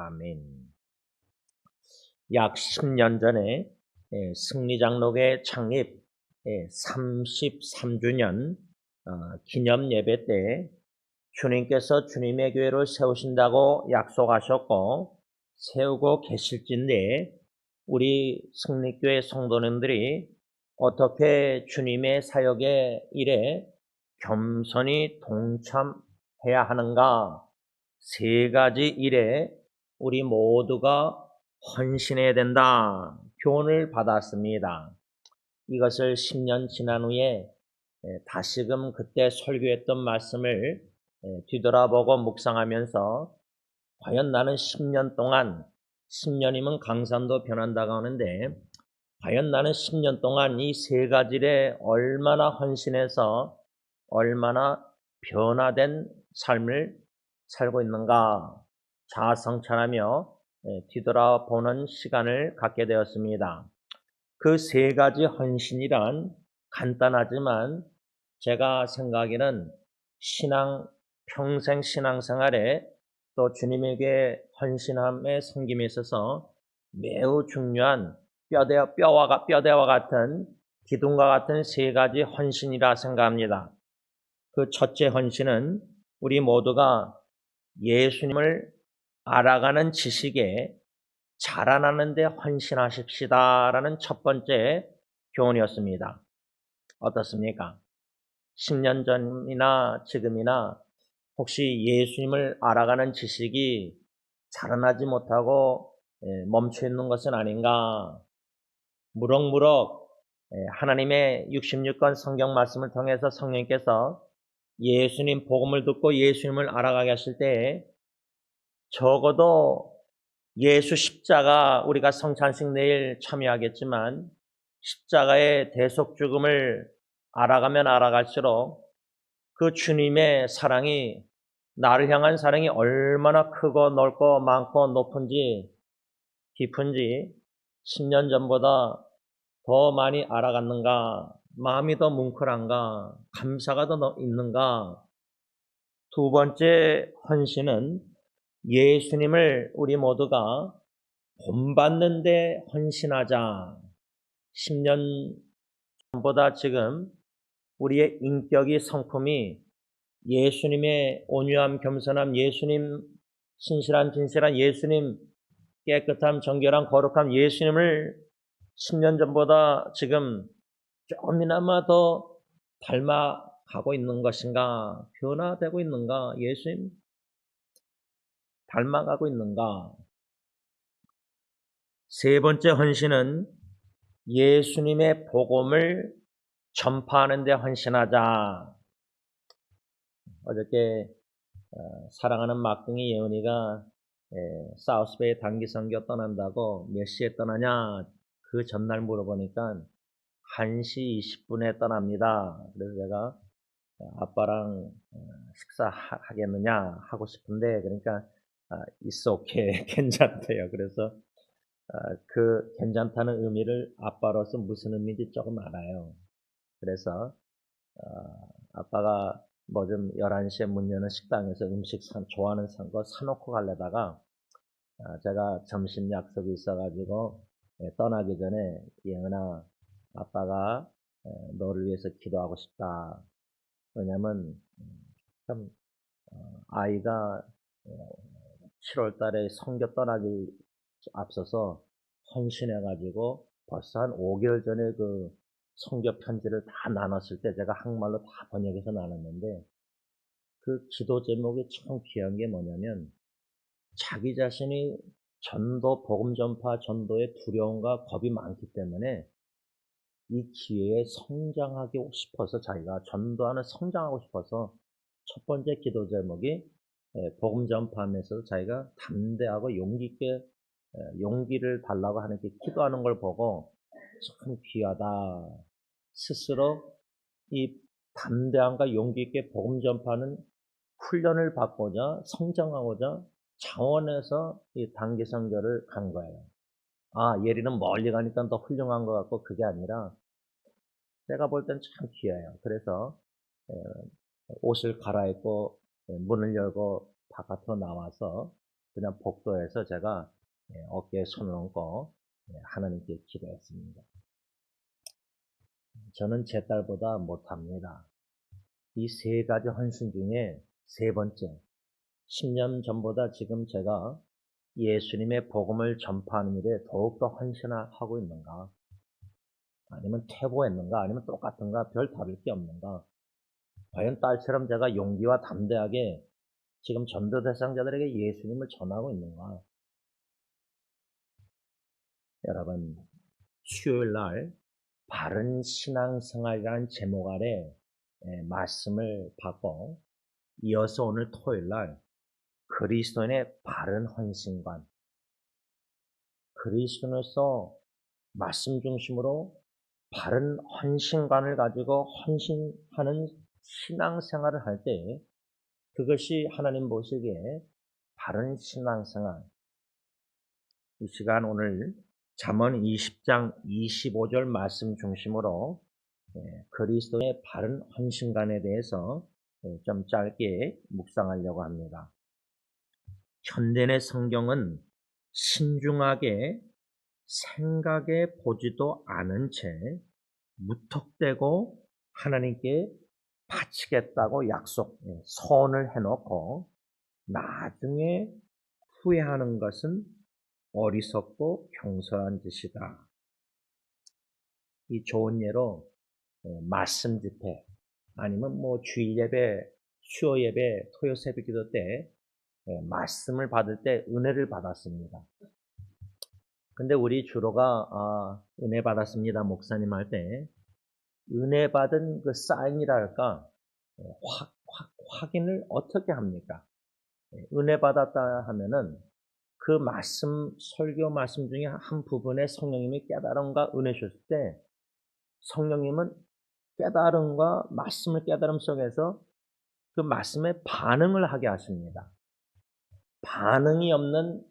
아멘. 약 10년 전에 승리장로회 창립 33주년 기념 예배 때 주님께서 주님의 교회를 세우신다고 약속하셨고 세우고 계실진데 우리 승리교회 성도님들이 어떻게 주님의 사역의 일에 겸손히 동참해야 하는가, 세 가지 일에 우리 모두가 헌신해야 된다 교훈을 받았습니다. 이것을 10년 지난 후에 다시금 그때 설교했던 말씀을 뒤돌아보고 묵상하면서 과연 나는 10년 동안, 10년이면 강산도 변한다고 하는데 과연 나는 10년 동안 이 세 가지에 얼마나 헌신해서 얼마나 변화된 삶을 살고 있는가 자아성찰하며 뒤돌아보는 시간을 갖게 되었습니다. 그 세 가지 헌신이란 간단하지만 제가 생각에는 평생 신앙생활에 또 주님에게 헌신함의 섬김에 있어서 매우 중요한 뼈대와 같은 기둥과 같은 세 가지 헌신이라 생각합니다. 그 첫째 헌신은 우리 모두가 예수님을 알아가는 지식에 자라나는 데 헌신하십시다라는 첫 번째 교훈이었습니다. 어떻습니까? 10년 전이나 지금이나 혹시 예수님을 알아가는 지식이 자라나지 못하고 멈춰 있는 것은 아닌가? 무럭무럭 하나님의 66권 성경 말씀을 통해서 성령께서 예수님 복음을 듣고 예수님을 알아가게 하실 때 적어도 예수 십자가, 우리가 성찬식 내일 참여하겠지만 십자가의 대속 죽음을 알아가면 알아갈수록 그 주님의 사랑이, 나를 향한 사랑이 얼마나 크고 넓고 많고 높은지 깊은지 10년 전보다 더 많이 알아갔는가, 마음이 더 뭉클한가, 감사가 더 있는가. 두 번째 헌신은 예수님을 우리 모두가 본받는 데 헌신하자. 10년 전보다 지금 우리의 인격이 성품이 예수님의 온유함, 겸손함, 예수님 신실한, 진실한 예수님, 깨끗함, 정결함, 거룩함, 예수님을 10년 전보다 지금 조금이나마 더 닮아가고 있는 것인가, 변화되고 있는가, 예수님 닮아가고 있는가. 세 번째 헌신은 예수님의 복음을 전파하는 데 헌신하자. 어저께 사랑하는 막둥이 예은이가 사우스베이 단기 선교 떠난다고 몇 시에 떠나냐 그 전날 물어보니까 1시 20분에 떠납니다. 그래서 제가 아빠랑 식사하겠느냐 하고 싶은데 그러니까 it's okay 괜찮대요. 그래서 그 괜찮다는 의미를 아빠로서 무슨 의미인지 조금 알아요. 그래서 아빠가 뭐 좀 11시에 문 여는 식당에서 음식 좋아하는 거 사놓고 가려다가 제가 점심 약속이 있어가지고 떠나기 전에 예은아, 아빠가 너를 위해서 기도하고 싶다. 왜냐면 참 아이가 7월 달에 성교 떠나기 앞서서 헌신해가지고 벌써 한 5개월 전에 그 성교 편지를 다 나눴을 때 제가 한국말로 다 번역해서 나눴는데 그 기도 제목이 참 귀한 게 뭐냐면 자기 자신이 전도, 복음 전파, 전도의 두려움과 겁이 많기 때문에 이 기회에 성장하고 싶어서 자기가 전도하는 성장하고 싶어서 첫 번째 기도 제목이 복음 전파하면서 자기가 담대하고 용기 있게 용기를 달라고 하는 게 기도하는 걸 보고 참 귀하다. 스스로 이 담대함과 용기 있게 복음 전파하는 훈련을 받고자 성장하고자 자원해서 이 단기 선교를 간 거예요. 예리는 멀리 가니까 더 훌륭한 것 같고 그게 아니라 제가 볼 땐 참 귀해요. 그래서 옷을 갈아입고 문을 열고 바깥으로 나와서 그냥 복도에서 제가 어깨에 손을 얹고 하나님께 기도했습니다. 저는 제 딸보다 못합니다. 이 세 가지 헌신 중에 세 번째, 10년 전보다 지금 제가 예수님의 복음을 전파하는 일에 더욱더 헌신하고 있는가? 아니면 퇴보했는가? 아니면 똑같은가? 별 다를 게 없는가? 과연 딸처럼 제가 용기와 담대하게 지금 전도 대상자들에게 예수님을 전하고 있는가? 여러분, 수요일 날 바른 신앙생활이라는 제목 아래 말씀을 받고 이어서 오늘 토요일 날 그리스도인의 바른 헌신관, 그리스도인으로서 말씀 중심으로 바른 헌신관을 가지고 헌신하는 신앙생활을 할 때 그것이 하나님 보시기에 바른 신앙생활. 이 시간 오늘 잠언 20장 25절 말씀 중심으로 그리스도의 바른 헌신관에 대해서 좀 짧게 묵상하려고 합니다. 현대의 성경은 신중하게 생각해 보지도 않은 채 무턱대고 하나님께 바치겠다고 서원을 해놓고 나중에 후회하는 것은 어리석고 경솔한 짓이다. 이 좋은 예로 말씀 집회 아니면 주일 예배, 수요 예배, 토요 새벽 기도 때 말씀을 받을 때 은혜를 받았습니다. 근데 우리 주로가 은혜 받았습니다 목사님 할 때 은혜 받은 그 사인이랄까 확인을 어떻게 합니까? 은혜 받았다 하면은 그 말씀 설교 말씀 중에 한 부분에 성령님이 깨달음과 은혜 주실 때 성령님은 깨달음과 말씀을 깨달음 속에서 그 말씀에 반응을 하게 하십니다. 반응이 없는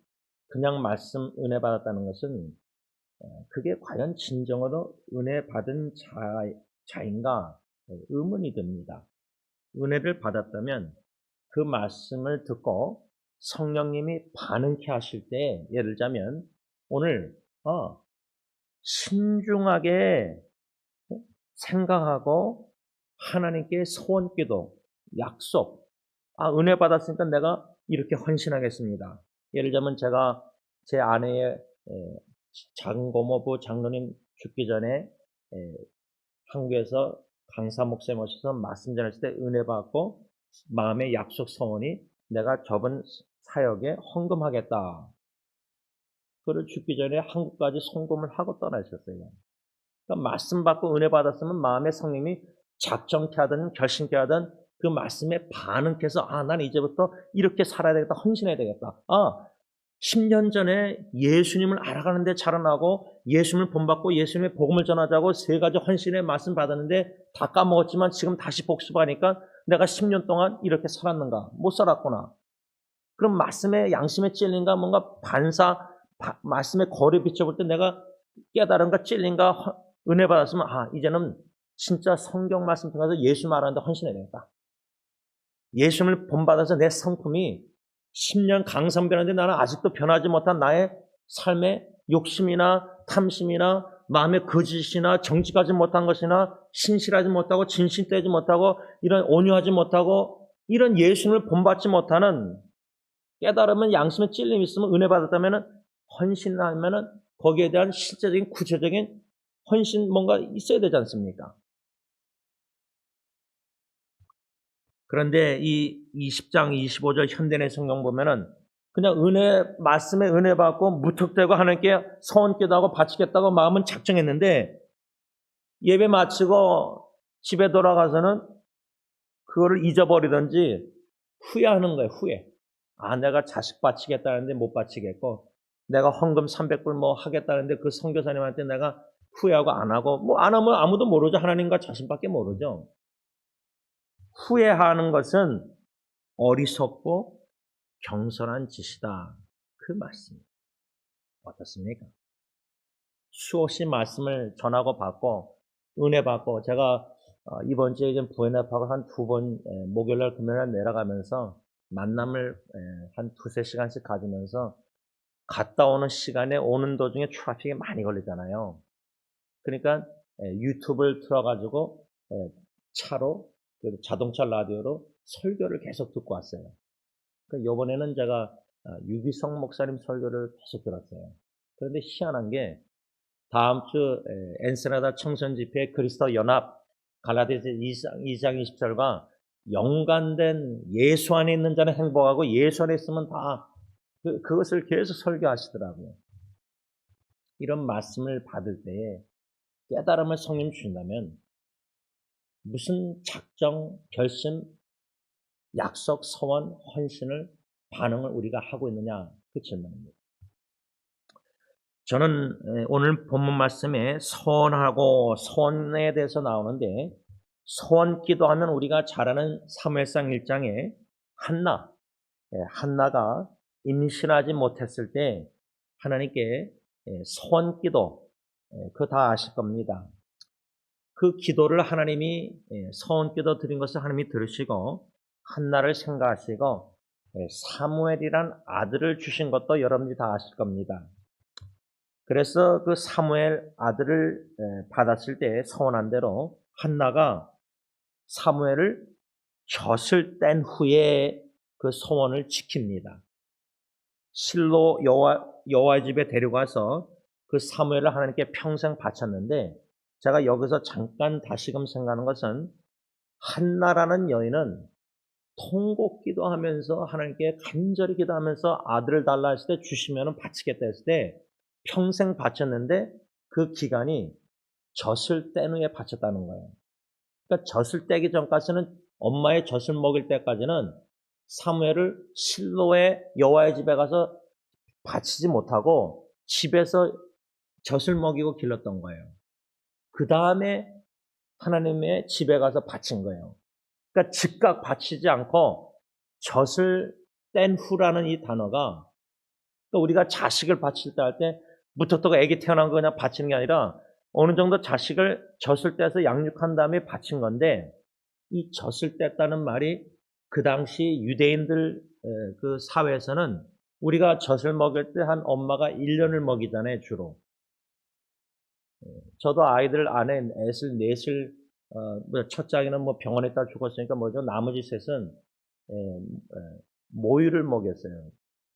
그냥 말씀 은혜 받았다는 것은 그게 과연 진정으로 은혜 받은 자인가 의문이 듭니다. 은혜를 받았다면 그 말씀을 듣고 성령님이 반응케 하실 때 예를 들자면 오늘 신중하게 생각하고 하나님께 소원기도 약속 은혜 받았으니까 내가 이렇게 헌신하겠습니다. 예를 들자면 제가 제 아내의 장고모부 장로님 죽기 전에 한국에서 강사 목사님 오셔서 말씀 전했을 때 은혜 받고 마음의 약속 서원이 내가 저번 사역에 헌금하겠다. 그를 죽기 전에 한국까지 송금을 하고 떠나셨어요. 그러니까 말씀 받고 은혜 받았으면 마음의 성령이 작정케 하든 결심케 하든 그 말씀에 반응해서 난 이제부터 이렇게 살아야 되겠다. 헌신해야 되겠다. 10년 전에 예수님을 알아가는데 자라나고 예수님을 본받고 예수님의 복음을 전하자고 세 가지 헌신의 말씀 받았는데 다 까먹었지만 지금 다시 복습하니까 내가 10년 동안 이렇게 살았는가? 못 살았구나. 그럼 말씀에 양심에 찔린가? 뭔가 말씀에 거리 비춰볼 때 내가 깨달은가 찔린가? 은혜 받았으면 이제는 진짜 성경 말씀 통해서 예수 말하는데 헌신해야 되겠다. 예수님을 본받아서 내 성품이 10년 강성변하는데 나는 아직도 변하지 못한 나의 삶의 욕심이나 탐심이나 마음의 거짓이나 정직하지 못한 것이나 신실하지 못하고 진실되지 못하고 이런 온유하지 못하고 이런 예수님을 본받지 못하는 깨달으면 양심에 찔림이 있으면 은혜 받았다면 헌신하면 거기에 대한 실제적인 구체적인 헌신 뭔가 있어야 되지 않습니까? 그런데 이 20장 25절 현대의 성경 보면은 그냥 말씀에 은혜 받고 무턱대고 하나님께 소원기도 하고 바치겠다고 마음은 작정했는데 예배 마치고 집에 돌아가서는 그거를 잊어버리든지 후회하는 거예요, 후회. 내가 자식 바치겠다는데 못 바치겠고 내가 헌금 300불 하겠다는데 그 선교사님한테 내가 후회하고 안 하고 안 하면 아무도 모르죠. 하나님과 자신밖에 모르죠. 후회하는 것은 어리석고 경솔한 짓이다. 그 말씀입니다. 어떻습니까? 수없이 말씀을 전하고 받고 은혜 받고 제가 이번 주에 좀 부연합하고 한 2번 목요일날 금요일날 내려가면서 만남을 한 두세 시간씩 가지면서 갔다 오는 시간에 오는 도중에 트래픽이 많이 걸리잖아요. 그러니까 유튜브를 틀어 가지고 차로 그 자동차 라디오로 설교를 계속 듣고 왔어요. 그 요번에는 제가 유기성 목사님 설교를 계속 들었어요. 그런데 희한한 게 다음 주 엔세나다 청선 집회 그리스도 연합 갈라디아서 2장 20절과 연관된 예수 안에 있는 자는 행복하고 예수 안에 있으면 다 그것을 계속 설교하시더라고요. 이런 말씀을 받을 때에 깨달음을 성령 주신다면 무슨 작정, 결심, 약속, 소원, 헌신을 반응을 우리가 하고 있느냐 그 질문입니다. 저는 오늘 본문 말씀에 소원하고 소원에 대해서 나오는데 소원 기도하면 우리가 잘 아는 사무엘상 1장에 한나가 임신하지 못했을 때 하나님께 소원 기도 그거 다 아실 겁니다. 그 기도를 하나님이 소원 기도 드린 것을 하나님이 들으시고 한나를 생각하시고 사무엘이란 아들을 주신 것도 여러분들이 다 아실 겁니다. 그래서 그 사무엘 아들을 받았을 때 소원한 대로 한나가 사무엘을 젖을 뗀 후에 그 소원을 지킵니다. 실로 여호와의 집에 데려가서 그 사무엘을 하나님께 평생 바쳤는데 제가 여기서 잠깐 다시금 생각하는 것은 한나라는 여인은 통곡 기도하면서 하나님께 간절히 기도하면서 아들을 달라 했을 때 주시면 바치겠다 했을 때 평생 바쳤는데 그 기간이 젖을 뗀 후에 바쳤다는 거예요. 그러니까 젖을 떼기 전까지는 엄마의 젖을 먹일 때까지는 사무엘을 실로의 여호와의 집에 가서 바치지 못하고 집에서 젖을 먹이고 길렀던 거예요. 그 다음에 하나님의 집에 가서 바친 거예요. 그러니까 즉각 바치지 않고 젖을 뗀 후라는 이 단어가 그러니까 우리가 자식을 바칠 때 할 때 무턱대고 아기 태어난 거 그냥 바치는 게 아니라 어느 정도 자식을 젖을 떼서 양육한 다음에 바친 건데 이 젖을 뗐다는 말이 그 당시 유대인들 그 사회에서는 우리가 젖을 먹일 때 한 엄마가 1년을 먹이잖아요, 주로. 저도 아이들 안에 넷을 첫 짝에는 뭐 병원에 있다 죽었으니까 뭐죠. 나머지 셋은 모유를 먹였어요.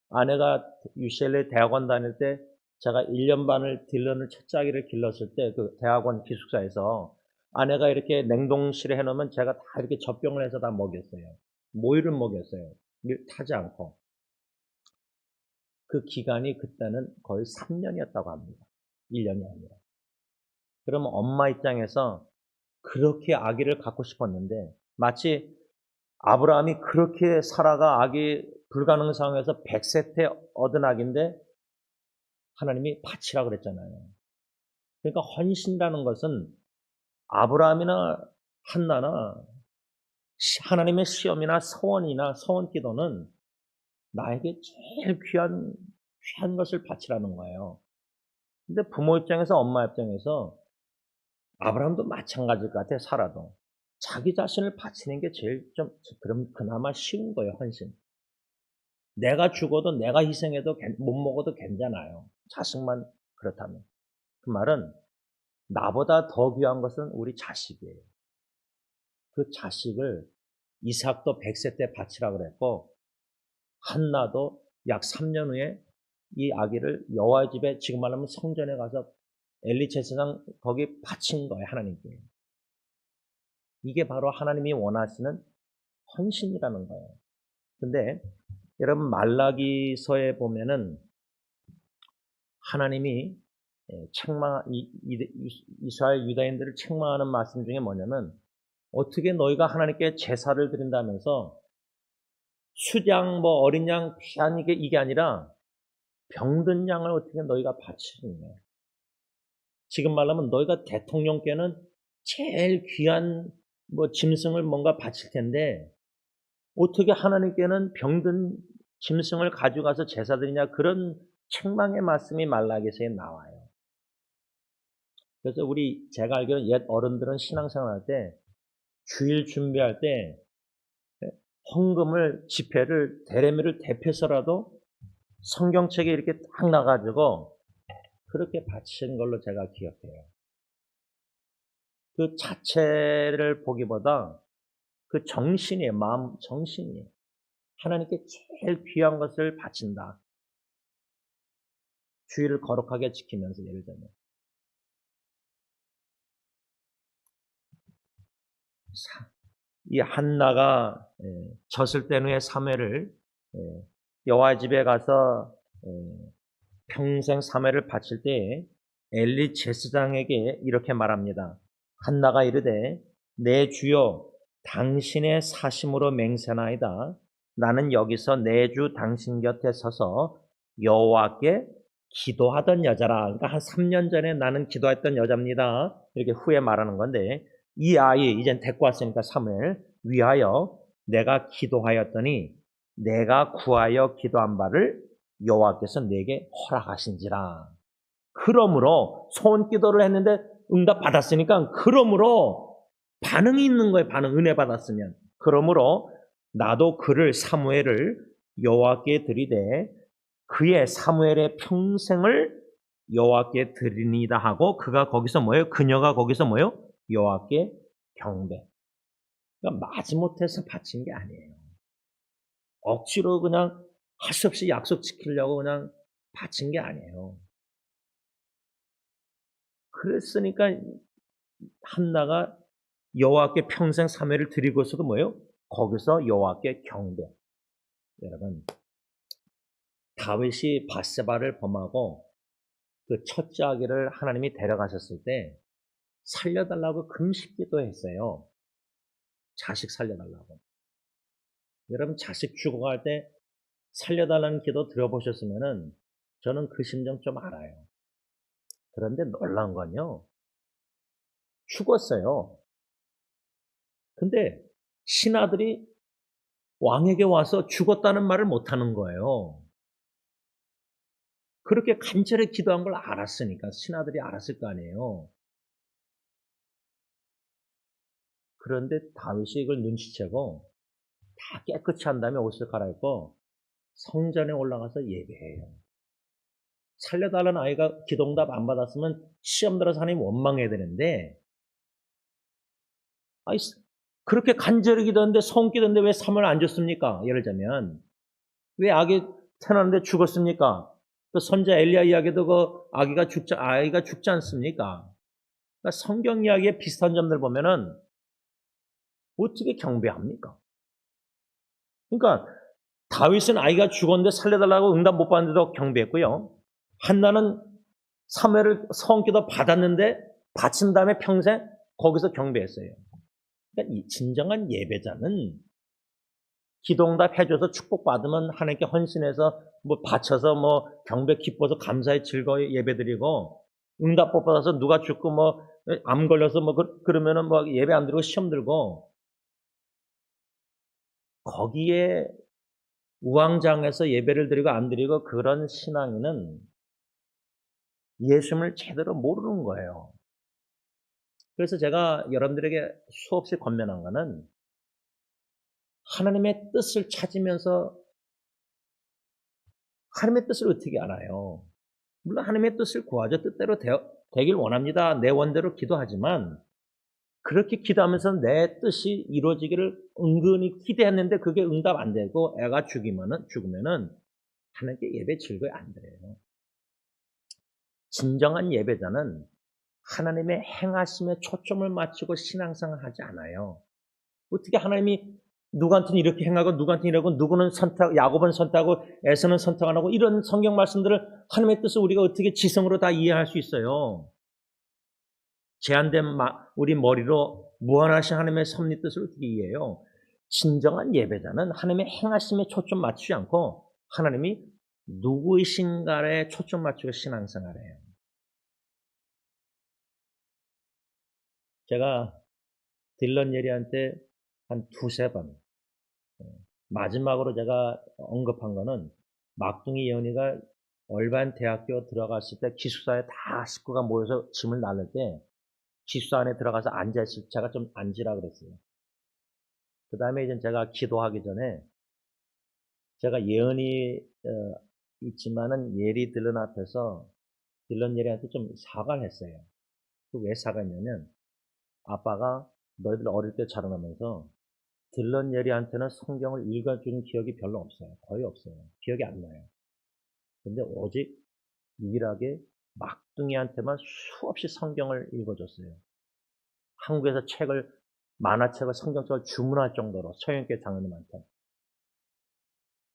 아내가 UCLA 대학원 다닐 때 제가 1년 반을 딜런을 첫 짝이를 길렀을 때 그 대학원 기숙사에서 아내가 이렇게 냉동실에 해놓으면 제가 다 이렇게 젖병을 해서 다 먹였어요. 모유를 먹였어요. 타지 않고. 그 기간이 그때는 거의 3년이었다고 합니다. 1년이 아니라. 그러면 엄마 입장에서 그렇게 아기를 갖고 싶었는데 마치 아브라함이 그렇게 사라가 아기 불가능 상황에서 100세 때 얻은 아기인데 하나님이 바치라 그랬잖아요. 그러니까 헌신이라는 것은 아브라함이나 한나나 하나님의 시험이나 소원이나 소원 기도는 나에게 제일 귀한 것을 바치라는 거예요. 근데 부모 입장에서 엄마 입장에서 아브라함도 마찬가지일 것 같아. 사라도 자기 자신을 바치는 게 제일 좀 그럼 그나마 쉬운 거예요. 헌신. 내가 죽어도 내가 희생해도 못 먹어도 괜찮아요. 자식만 그렇다면. 그 말은 나보다 더 귀한 것은 우리 자식이에요. 그 자식을 이삭도 100세 때 바치라 그랬고 한나도 약 3년 후에 이 아기를 여호와의 집에 지금 말하면 성전에 가서 엘리 제사장 거기 바친 거예요. 하나님께. 이게 바로 하나님이 원하시는 헌신이라는 거예요. 근데 여러분 말라기서에 보면은 하나님이 이스라엘 유다인들을 책망하는 말씀 중에 뭐냐면 어떻게 너희가 하나님께 제사를 드린다면서 수양 뭐 어린 양 귀한 이게 아니라 병든 양을 어떻게 너희가 바치느냐. 지금 말하면 너희가 대통령께는 제일 귀한 뭐 짐승을 뭔가 바칠 텐데 어떻게 하나님께는 병든 짐승을 가져가서 제사 드리냐 그런 책망의 말씀이 말라기서에 나와요. 그래서 제가 알기로는 옛 어른들은 신앙생활 할 때 주일 준비할 때 헌금을 집회를 대례미를 대표해서라도 성경책에 이렇게 딱 나가지고 그렇게 바친 걸로 제가 기억해요. 그 자체를 보기보다 그 정신이에요. 마음 정신이에요. 하나님께 제일 귀한 것을 바친다. 주의를 거룩하게 지키면서 예를 들면 이 한나가 젖을 뗀 후에 사무엘을 여호와 집에 가서 평생 사무엘을 바칠 때에 엘리 제사장에게 이렇게 말합니다. 한나가 이르되 내 주여 당신의 사심으로 맹세나이다. 나는 여기서 내 주 당신 곁에 서서 여호와께 기도하던 여자라. 그러니까 한 3년 전에 나는 기도했던 여자입니다. 이렇게 후에 말하는 건데 이 아이 이젠 데리고 왔으니까 사무엘 위하여 내가 기도하였더니 내가 구하여 기도한 바를 여호와께서 내게 허락하신지라. 그러므로 소원 기도를 했는데 응답 받았으니까 그러므로 반응이 있는 거예요. 반응 은혜 받았으면. 그러므로 나도 그를 사무엘을 여호와께 드리되 그의 사무엘의 평생을 여호와께 드리니다 하고 그가 거기서 뭐예요? 그녀가 거기서 뭐예요? 여호와께 경배. 그러니까 마지못해서 바친 게 아니에요. 억지로 그냥 할 수 없이 약속 지키려고 그냥 바친 게 아니에요. 그랬으니까 한나가 여호와께 평생 사매를 드리고서도 뭐예요? 거기서 여호와께 경배. 여러분, 다윗이 밧세바를 범하고 그 첫째 아기를 하나님이 데려가셨을 때 살려달라고 금식기도 했어요. 자식 살려달라고. 여러분 자식 죽어갈 때 살려달라는 기도 들어보셨으면은 저는 그 심정 좀 알아요. 그런데 놀라운 건요. 죽었어요. 근데 신하들이 왕에게 와서 죽었다는 말을 못하는 거예요. 그렇게 간절히 기도한 걸 알았으니까 신하들이 알았을 거 아니에요. 그런데 다윗이 이걸 눈치채고 다 깨끗이 한 다음에 옷을 갈아입고 성전에 올라가서 예배해요. 살려달라는 아이가 기도응답 안 받았으면 시험 들어서 하나님 원망해야 되는데 아이, 그렇게 간절히 기도했는데 소원 기도했는데 왜 3을 안 줬습니까? 예를 들면 왜 아기 태어났는데 죽었습니까? 또 선자 엘리야 이야기도 그 아이가 죽지 않습니까? 그러니까 성경 이야기에 비슷한 점들 보면은 어떻게 경배합니까? 그러니까 다윗은 아이가 죽었는데 살려달라고 응답 못 받는데도 경배했고요. 한나는 사무엘을 소원기도 받았는데 바친 다음에 평생 거기서 경배했어요. 그러니까 이 진정한 예배자는 기도응답 해줘서 축복받으면 하나님께 헌신해서 뭐 바쳐서 뭐 경배 기뻐서 감사에 즐거이 예배드리고 응답 못 받아서 누가 죽고 뭐 암 걸려서 뭐 그러면은 뭐 예배 안 드리고 시험 들고 거기에 우왕장에서 예배를 드리고 안 드리고 그런 신앙인은 예수님을 제대로 모르는 거예요. 그래서 제가 여러분들에게 수없이 권면한 거는 하나님의 뜻을 찾으면서 하나님의 뜻을 어떻게 알아요? 물론 하나님의 뜻을 구하죠. 뜻대로 되길 원합니다. 내 원대로 기도하지만 그렇게 기도하면서 내 뜻이 이루어지기를 은근히 기대했는데 그게 응답 안 되고 애가 죽으면은 하나님께 예배 즐거이 안 드려요. 진정한 예배자는 하나님의 행하심에 초점을 맞추고 신앙생활 하지 않아요. 어떻게 하나님이 누구한테는 이렇게 행하고 누구한테는 이러고 누구는 야곱은 선택하고 에서는 선택 안 하고 이런 성경 말씀들을 하나님의 뜻을 우리가 어떻게 지성으로 다 이해할 수 있어요. 제한된 우리 머리로 무한하신 하나님의 섭리 뜻을 어떻게 이해해요? 진정한 예배자는 하나님의 행하심에 초점 맞추지 않고 하나님이 누구이신가에 초점 맞추고 신앙생활해요. 제가 딜런 예리한테 한 두세 번 마지막으로 제가 언급한 거는 막둥이 예언이가 얼반 대학교 들어갔을 때 기숙사에 다 식구가 모여서 짐을 나눌 때 기숙사 안에 들어가서 앉아있을 제가 좀 앉으라 그랬어요. 그 다음에 이제 제가 기도하기 전에 제가 예언이 있지만은 예리 들른 앞에서 딜런 예리한테 좀 사과를 했어요. 그 왜 사과했냐면 아빠가 너희들 어릴 때 자라나면서 딜런 예리한테는 성경을 읽어준 기억이 별로 없어요. 거의 없어요. 기억이 안 나요. 근데 오직 유일하게 막둥이한테만 수없이 성경을 읽어줬어요. 한국에서 만화책을 성경책을 주문할 정도로 서영교 장로님한테.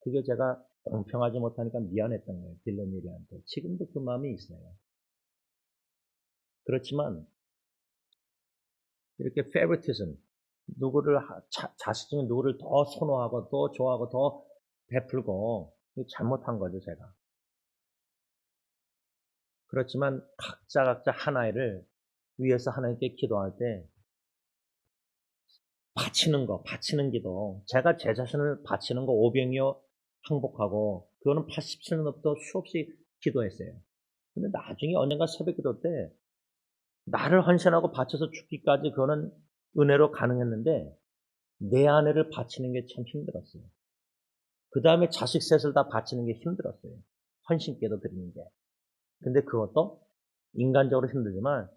그게 제가 공평하지 못하니까 미안했던 거예요. 딜런 예리한테. 지금도 그 마음이 있어요. 그렇지만 이렇게 favoritism, 자식 중에 누구를 더 선호하고 더 좋아하고 더 베풀고 잘못한 거죠, 제가. 그렇지만 각자 하나를 위해서 하나님께 기도할 때 바치는 기도. 제가 제 자신을 바치는 거 오병이어 항복하고 그거는 87년부터 수없이 기도했어요. 근데 나중에 언젠가 새벽 기도 때 나를 헌신하고 바쳐서 죽기까지 그거는 은혜로 가능했는데 내 아내를 바치는 게 참 힘들었어요. 그 다음에 자식 셋을 다 바치는 게 힘들었어요. 헌신기도 드리는 게. 근데 그것도 인간적으로 힘들지만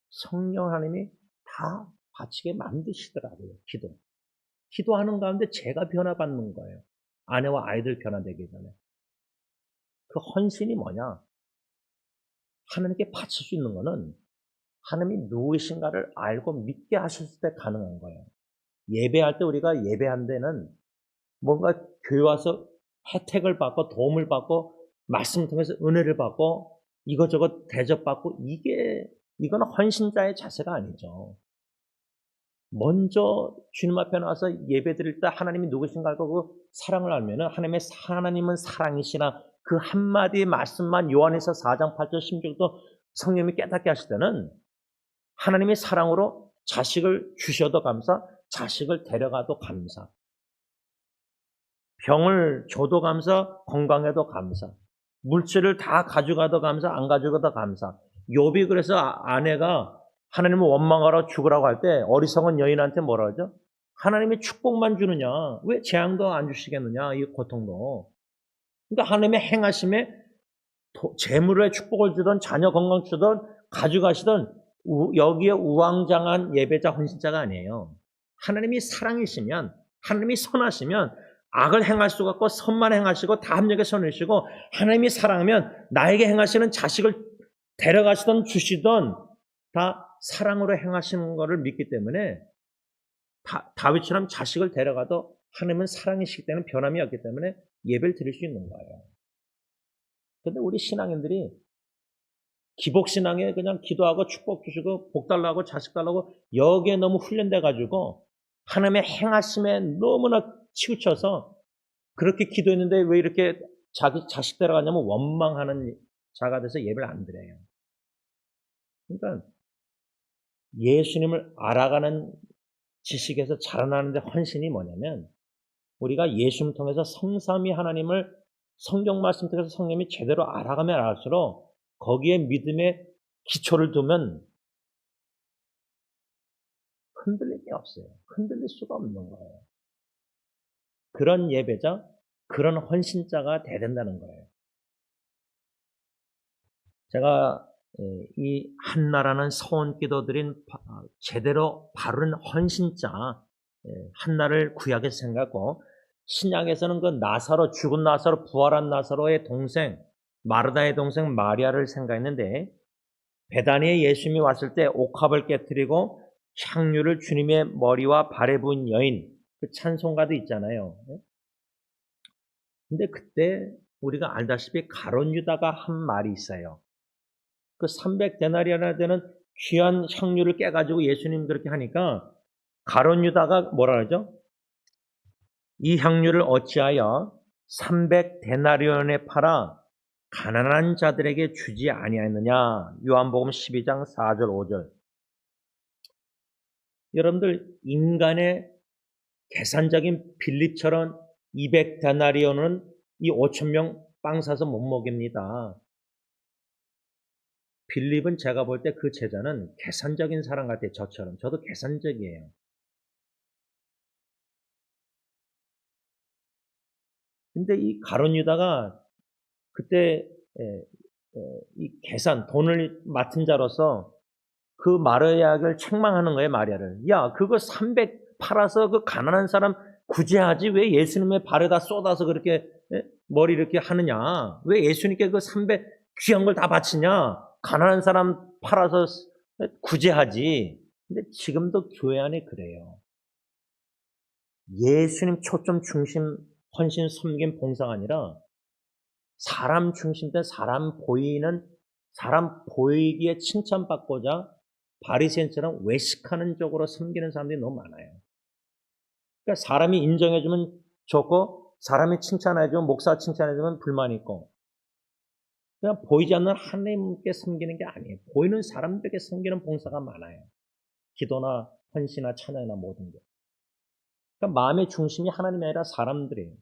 성령 하나님이 다 바치게 만드시더라고요. 기도하는 가운데 제가 변화받는 거예요. 아내와 아이들 변화되기 전에. 그 헌신이 뭐냐? 하나님께 바칠 수 있는 거는 하나님이 누구이신가를 알고 믿게 하셨을 때 가능한 거예요. 예배할 때 우리가 예배한 데는 뭔가 교회 와서 혜택을 받고 도움을 받고 말씀 통해서 은혜를 받고 이것저것 대접받고 이거는 헌신자의 자세가 아니죠. 먼저 주님 앞에 나와서 예배 드릴 때 하나님이 누구신가 알고 그 사랑을 알면은 하나님은 사랑이시나 그 한마디 말씀만 요한에서 4장 8절 16절도 성령님이 깨닫게 하실 때는 하나님이 사랑으로 자식을 주셔도 감사, 자식을 데려가도 감사. 병을 줘도 감사, 건강해도 감사. 물질을 다 가져가도 감사, 안 가져가도 감사. 욥이 그래서 아내가 하나님을 원망하러 죽으라고 할 때 어리석은 여인한테 뭐라 하죠? 하나님이 축복만 주느냐? 왜 재앙도 안 주시겠느냐? 이 고통도. 그러니까 하나님의 행하심에 재물의 축복을 주든 자녀 건강 주든 가져가시든 여기에 우왕장한 예배자 헌신자가 아니에요. 하나님이 사랑이시면 하나님이 선하시면 악을 행할 수가 없고 선만 행하시고 다 합력에 선하시고 하나님이 사랑하면 나에게 행하시는 자식을 데려가시든 주시든 다 사랑으로 행하시는 것을 믿기 때문에 다윗처럼 자식을 데려가도 하나님은 사랑이시기 때문에 변함이 없기 때문에 예배를 드릴 수 있는 거예요. 그런데 우리 신앙인들이 기복신앙에 그냥 기도하고 축복 주시고 복 달라고 자식 달라고 여기에 너무 훈련돼 가지고 하나님의 행하심에 너무나 치우쳐서 그렇게 기도했는데 왜 이렇게 자기 자식 데려가냐면 원망하는 자가 돼서 예배를 안 드려요. 그러니까 예수님을 알아가는 지식에서 자라나는데 헌신이 뭐냐면 우리가 예수님 통해서 성삼위 하나님을 성경 말씀 통해서 성령님이 제대로 알아가면 알았을수록 거기에 믿음의 기초를 두면 흔들림이 없어요. 흔들릴 수가 없는 거예요. 그런 예배자, 그런 헌신자가 돼야 된다는 거예요. 제가 이 한나라는 서원기도 드린 제대로 바른 헌신자 한나를 구약에서 생각하고 신약에서는 그 죽은 나사로 부활한 나사로의 동생 마르다의 동생 마리아를 생각했는데 베다니에 예수님이 왔을 때 옥합을 깨뜨리고 향유를 주님의 머리와 발에 부은 여인 그 찬송가도 있잖아요. 근데 그때 우리가 알다시피 가룟 유다가 한 말이 있어요. 그 300데나리아나 되는 귀한 향유를 깨가지고 예수님 그렇게 하니까 가룟 유다가 뭐라 그러죠? 이 향유를 어찌하여 300데나리온에 팔아 가난한 자들에게 주지 아니하였느냐? 요한복음 12장 4절 5절. 여러분들 인간의 계산적인 빌립처럼 200데나리온은 이 5,000명 빵 사서 못 먹입니다. 빌립은 제가 볼 때 그 제자는 계산적인 사람 같아요. 저처럼. 저도 계산적이에요. 근데 이 가룟 유다가 그때 이 계산, 돈을 맡은 자로서 그 마리아를 책망하는 거예요, 마리아를. 야, 그거 300 팔아서 그 가난한 사람 구제하지 왜 예수님의 발에다 쏟아서 그렇게 머리 이렇게 하느냐? 왜 예수님께 그 300 귀한 걸 다 바치냐? 가난한 사람 팔아서 구제하지. 근데 지금도 교회 안에 그래요. 예수님 초점 중심 헌신 섬김 봉사가 아니라 사람 중심된 사람 보이기에 칭찬받고자 바리새인처럼 외식하는 쪽으로 섬기는 사람들이 너무 많아요. 그러니까 사람이 인정해주면 좋고 사람이 칭찬해주면 목사 칭찬해주면 불만이 있고 그냥 보이지 않는 하나님께 섬기는 게 아니에요. 보이는 사람들에게 섬기는 봉사가 많아요. 기도나 헌신이나 찬양이나 모든 게. 그러니까 마음의 중심이 하나님이 아니라 사람들이에요.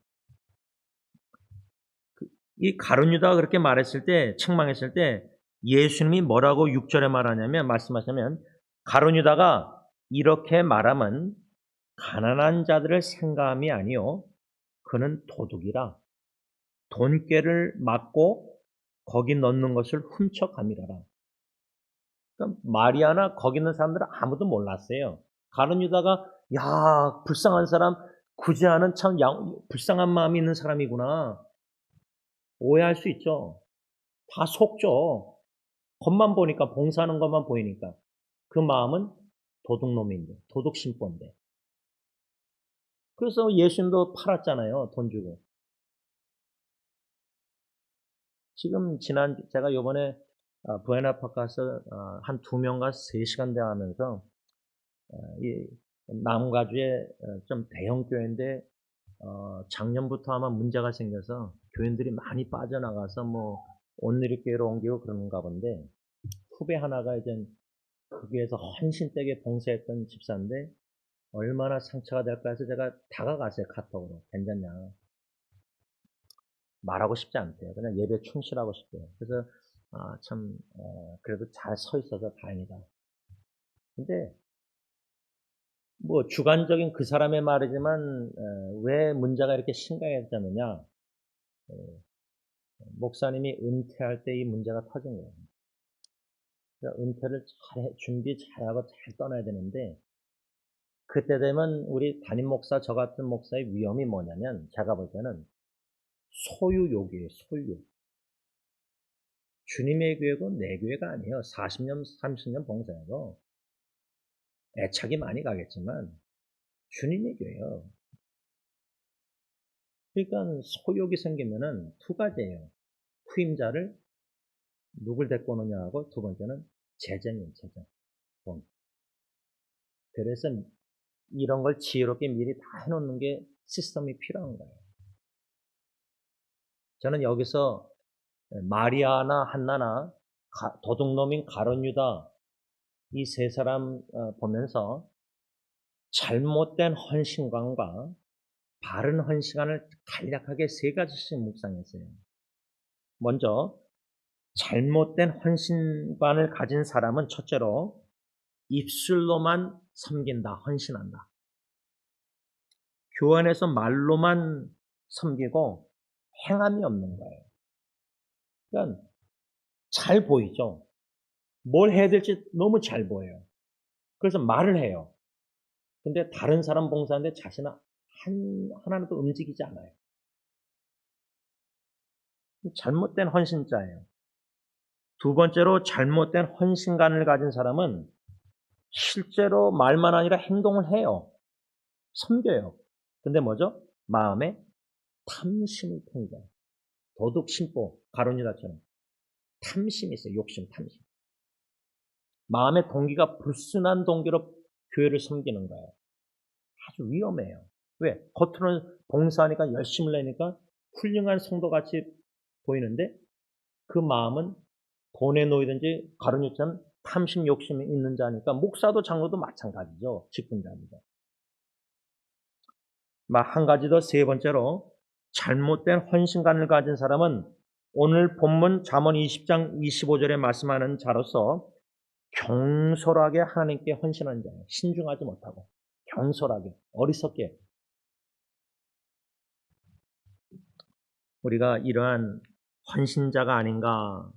이 가룟 유다가 그렇게 말했을 때, 책망했을 때 예수님이 뭐라고 6절에 말하냐면, 말씀하시면 가룟 유다가 이렇게 말하면 가난한 자들을 생각함이 아니요 그는 도둑이라 돈꾀를 맞고 거기 넣는 것을 훔쳐감이라라. 그러니까 마리아나 거기 있는 사람들은 아무도 몰랐어요. 가룟 유다가 야 불쌍한 사람 구제하는 참 불쌍한 마음이 있는 사람이구나. 오해할 수 있죠. 다 속죠. 겉만 보니까 봉사하는 것만 보이니까 그 마음은 도둑놈인데 도둑심보인데. 그래서 예수님도 팔았잖아요. 돈 주고. 지금 제가 요번에 부에나파크 가서 한 2명과 3시간 대화하면서 이 남가주에 좀 대형 교회인데 작년부터 아마 문제가 생겨서 교인들이 많이 빠져나가서 뭐 온누리교회로 옮기고 그러는가 본데 후배 하나가 이제 그 교회에서 헌신되게 봉사했던 집사인데 얼마나 상처가 될까 해서 제가 다가갔어요. 카톡으로. 괜찮냐. 말하고 싶지 않대요. 그냥 예배 충실하고 싶대요. 그래서 참 그래도 잘 서 있어서 다행이다. 근데 뭐 주관적인 그 사람의 말이지만 왜 문제가 이렇게 심각해졌느냐. 목사님이 은퇴할 때 이 문제가 터진 거예요. 그러니까 은퇴를 준비 잘하고 잘 떠나야 되는데 그때 되면 우리 담임 목사 저 같은 목사의 위험이 뭐냐면 제가 볼 때는 소유욕이에요. 소유욕. 주님의 교회고 내 교회가 아니에요. 40년 30년 봉사해도 애착이 많이 가겠지만 주님의 교회예요. 그러니까 소욕이 생기면은 두 가지예요. 후임자를 누굴 데리고 오느냐 하고 두 번째는 재정이에요. 재정. 돈. 그래서 이런 걸 지혜롭게 미리 다 해놓는 게 시스템이 필요한 거예요. 저는 여기서 마리아나 한나나 도둑놈인 가룟 유다 이 세 사람 보면서 잘못된 헌신관과 바른 헌신관을 간략하게 세 가지씩 묵상했어요. 먼저 잘못된 헌신관을 가진 사람은 첫째로 입술로만 섬긴다, 헌신한다. 교환해서 말로만 섬기고 행함이 없는 거예요. 그러니까 잘 보이죠. 뭘 해야 될지 너무 잘 보여요. 그래서 말을 해요. 근데 다른 사람 봉사하는데 자신은 하나도 움직이지 않아요. 잘못된 헌신자예요. 두 번째로 잘못된 헌신관을 가진 사람은 실제로 말만 아니라 행동을 해요. 섬겨요. 근데 뭐죠? 마음에 탐심을 품어요. 도둑 심보, 가룟 유다처럼 탐심이 있어요. 욕심, 탐심. 마음의 동기가 불순한 동기로 교회를 섬기는 거예요. 아주 위험해요. 왜? 겉으로는 봉사하니까 열심을 내니까 훌륭한 성도같이 보이는데 그 마음은 돈에 놓이든지 가룟 유다처럼 탐심, 욕심이 있는 자니까 목사도 장로도 마찬가지죠. 직분자입니다. 한 가지 더 세 번째로 잘못된 헌신관을 가진 사람은 오늘 본문 잠언 20장 25절에 말씀하는 자로서 경솔하게 하나님께 헌신하는 자예요. 신중하지 못하고 경솔하게 어리석게. 우리가 이러한 헌신자가 아닌가.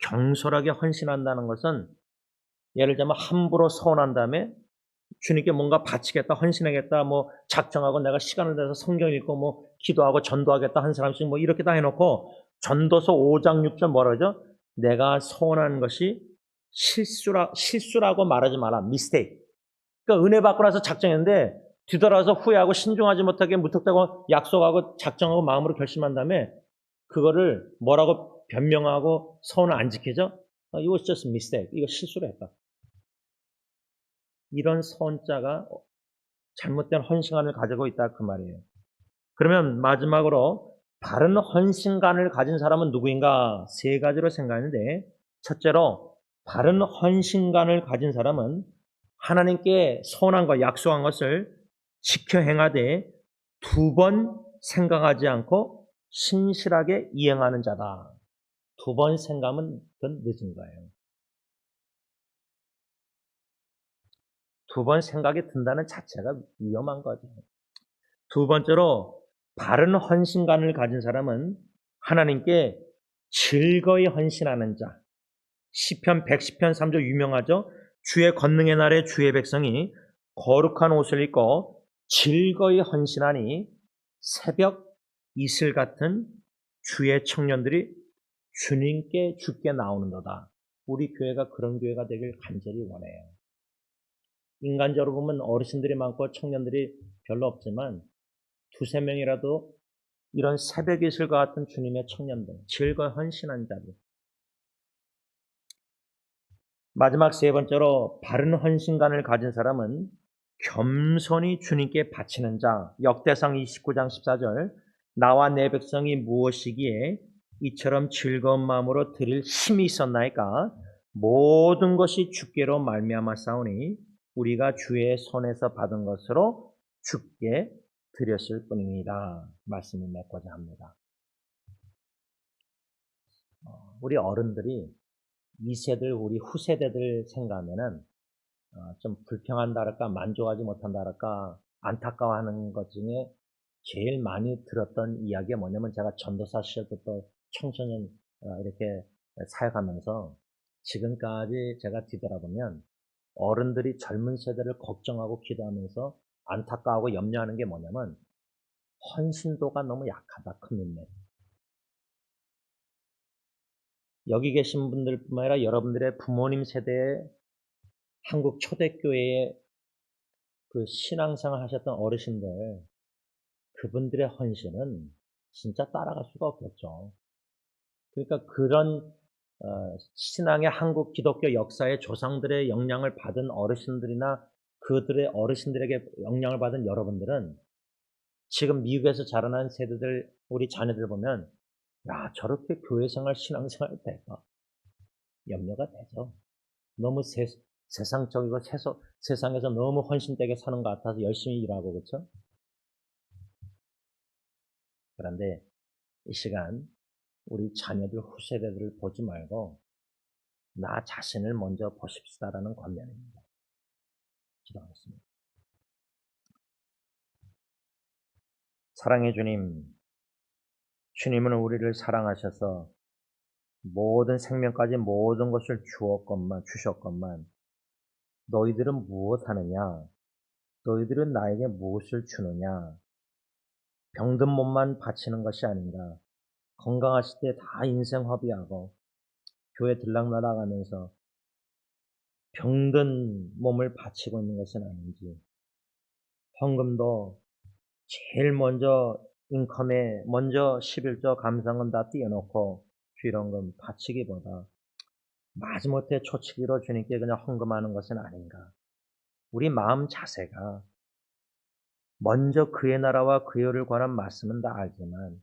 경솔하게 헌신한다는 것은 예를 들면 함부로 서원한 다음에 주님께 뭔가 바치겠다, 헌신하겠다, 뭐 작정하고 내가 시간을 내서 성경 읽고 뭐 기도하고 전도하겠다 한 사람씩 뭐 이렇게 다 해놓고 전도서 5장 6절 뭐라 그러죠? 내가 서원한 것이 실수라고 말하지 마라. mistake. 그러니까 은혜 받고 나서 작정했는데 뒤돌아서 후회하고 신중하지 못하게 무턱대고 약속하고 작정하고 마음으로 결심한 다음에 그거를 뭐라고 변명하고 서원을 안 지키죠? It was just a mistake. 이거 실수를 했다. 이런 서원자가 잘못된 헌신관을 가지고 있다 그 말이에요. 그러면 마지막으로 바른 헌신관을 가진 사람은 누구인가? 세 가지로 생각하는데 첫째로 바른 헌신관을 가진 사람은 하나님께 서원한 것, 약속한 것을 지켜 행하되 두 번 생각하지 않고 신실하게 이행하는 자다. 두 번 생각하면 그건 늦은 거예요. 두 번 생각이 든다는 자체가 위험한 거죠. 두 번째로 바른 헌신관을 가진 사람은 하나님께 즐거이 헌신하는 자. 시편 110편 3절 유명하죠. 주의 권능의 날에 주의 백성이 거룩한 옷을 입고 즐거이 헌신하니 새벽 이슬 같은 주의 청년들이 주님께 죽게 나오는도다. 우리 교회가 그런 교회가 되길 간절히 원해요. 인간적으로 보면 어르신들이 많고 청년들이 별로 없지만 두세 명이라도 이런 새벽 이슬과 같은 주님의 청년들, 즐거이 헌신한 자들. 마지막 세 번째로 바른 헌신관을 가진 사람은 겸손히 주님께 바치는 자. 역대상 29장 14절 나와 내 백성이 무엇이기에 이처럼 즐거운 마음으로 드릴 힘이 있었나이까 모든 것이 주께로 말미암아 싸우니 우리가 주의 손에서 받은 것으로 주께 드렸을 뿐입니다. 말씀을 맺고자 합니다. 우리 어른들이 2세들, 우리 후세대들 생각하면은 좀 불평한다 할까, 만족하지 못한다 할까, 안타까워하는 것 중에 제일 많이 들었던 이야기가 뭐냐면 제가 전도사 시절부터 청소년 이렇게 사역하면서 지금까지 제가 뒤돌아보면 어른들이 젊은 세대를 걱정하고 기도하면서 안타까워하고 염려하는 게 뭐냐면 헌신도가 너무 약하다. 커밋ment. 여기 계신 분들뿐만 아니라 여러분들의 부모님 세대의 한국 초대교회의 그 신앙생활 하셨던 어르신들, 그분들의 헌신은 진짜 따라갈 수가 없겠죠. 그러니까 그런 신앙의 한국 기독교 역사의 조상들의 영향을 받은 어르신들이나 그들의 어르신들에게 영향을 받은 여러분들은 지금 미국에서 자라난 세대들, 우리 자녀들 보면 야, 저렇게 교회생활, 신앙생활 될까? 염려가 되죠. 너무 세상적이고 세상에서 너무 헌신되게 사는 것 같아서 열심히 일하고 그렇죠? 그런데 이 시간 우리 자녀들 후세대들을 보지 말고 나 자신을 먼저 보십시다라는 권면입니다. 기도하겠습니다. 사랑의 주님, 주님은 우리를 사랑하셔서 모든 생명까지 모든 것을 주셨건만 너희들은 무엇하느냐? 너희들은 나에게 무엇을 주느냐? 병든 몸만 바치는 것이 아니라 건강하실 때 다 인생 허비하고 교회 들락날락하면서 병든 몸을 바치고 있는 것은 아닌지 헌금도 제일 먼저 인컴에 먼저 11조 감사금 다 띄워놓고 주일헌금 바치기보다 마지못해 초치기로 주님께 그냥 헌금하는 것은 아닌가. 우리 마음 자세가 먼저 그의 나라와 그의 의를 관한 말씀은 다 알지만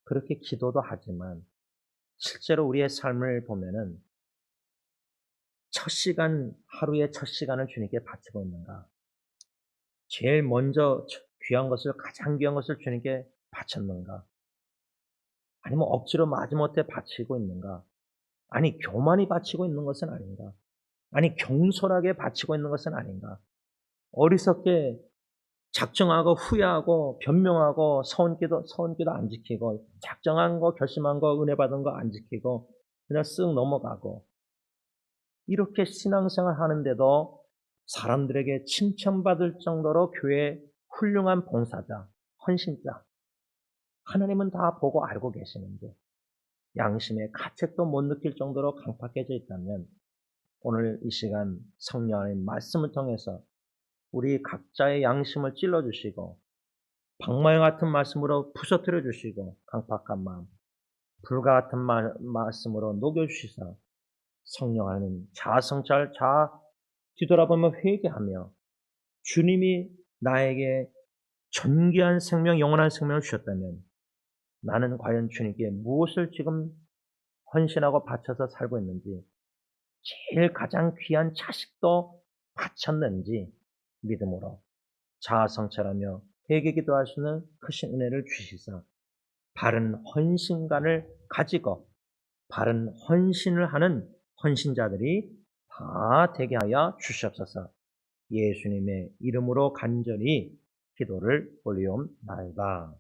그렇게 기도도 하지만 실제로 우리의 삶을 보면은 하루의 첫 시간을 주님께 바치고 있는가? 제일 먼저 가장 귀한 것을 주님께 바쳤는가? 아니면 억지로 마지못해 바치고 있는가? 아니, 교만히 바치고 있는 것은 아닌가? 아니, 경솔하게 바치고 있는 것은 아닌가? 어리석게 작정하고 후회하고 변명하고 서원기도 안 지키고 작정한 거 결심한 거 은혜 받은 거 안 지키고 그냥 쓱 넘어가고 이렇게 신앙생활 하는데도 사람들에게 칭찬받을 정도로 교회 훌륭한 봉사자, 헌신자 하나님은 다 보고 알고 계시는데 양심의 가책도 못 느낄 정도로 강팍해져 있다면 오늘 이 시간 성령 하나님 말씀을 통해서 우리 각자의 양심을 찔러주시고 방망이 같은 말씀으로 부서뜨려 주시고 강팍한 마음, 불과 같은 말씀으로 녹여주시사 성령 하나님 자아성찰 뒤돌아보며 회개하며 주님이 나에게 존귀한 생명, 영원한 생명을 주셨다면 나는 과연 주님께 무엇을 지금 헌신하고 바쳐서 살고 있는지 제일 가장 귀한 자식도 바쳤는지 믿음으로 자아성찰하며 회개 기도할 수 있는 크신 은혜를 주시사 바른 헌신관을 가지고 바른 헌신을 하는 헌신자들이 다 되게 하여 주시옵소서. 예수님의 이름으로 간절히 기도를 올리옵나이다.